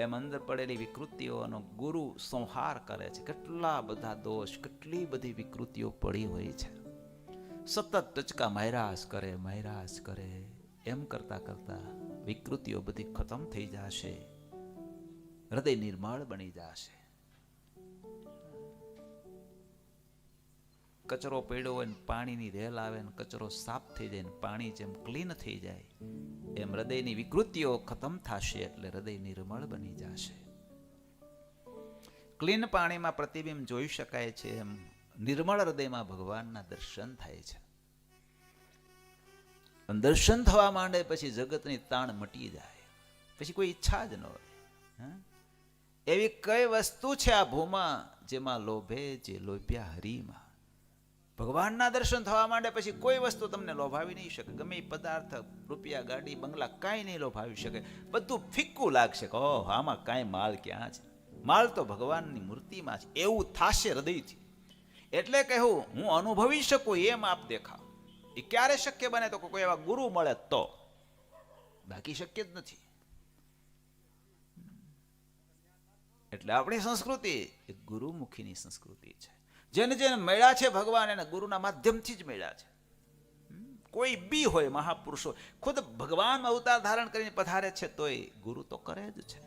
એમ અંદર પડેલી વિકૃતિઓનો ગુરુ સંહાર કરે છે. કેટલા બધા દોષ, કેટલી બધી વિકૃતિઓ પડી હોય છે. સતત ટચકા માયરાજ કરે. એમ કરતા કરતા વિકૃતિઓ બધી ખતમ થઈ જશે. હૃદય નિર્મળ બની જશે. કચરો પડ્યો હોય ને પાણીની રેલ આવે ને કચરો સાફ થઈ જાય ને પાણી જેમ ક્લીન થઈ જાય એમ હૃદયની વિકૃતિઓ ખતમ થશે એટલે હૃદય નિર્મળ બની જશે. ક્લીન પાણીમાં પ્રતિબિંબ જોઈ શકાય છે એમ નિર્મળ હૃદયમાં ભગવાનના દર્શન થાય છે. દર્શન થવા માંડે પછી જગતની તાણ મટી જાય, પછી કોઈ ઈચ્છા જ ન હોય. એવી કઈ વસ્તુ છે આ ભૂમાં જેમાં લોભે જે લોભ્યા હરીમાં. ભગવાનના દર્શન થવા માંડે પછી કોઈ વસ્તુ તમને લોભાવી નહીં શકે. ગમે એ પદાર્થ, રૂપિયા, ગાડી, બંગલા કાંઈ નહીં લોભાવી શકે. બધું ફિક્કું લાગશે કે ઓહ આમાં કાંઈ માલ ક્યાં છે. માલ તો ભગવાનની મૂર્તિમાં છે. એવું થાશે હૃદયથી. એટલે કહું હું અનુભવી શકું એમ આપ દેખાવ. એ ક્યારે શક્ય બને તો કોઈ એવા ગુરુ મળે તો, બાકી શક્ય જ નથી. એટલે આપણી સંસ્કૃતિ એ ગુરુમુખીની સંસ્કૃતિ છે. જેને જેને મળ્યા છે ભગવાન એને ગુરુના માધ્યમથી જ મળ્યા છે. કોઈ બી હોય મહાપુરુષો ખુદ ભગવાન અવતાર ધારણ કરીને પધારે છે તોય ગુરુ તો કરે જ છે.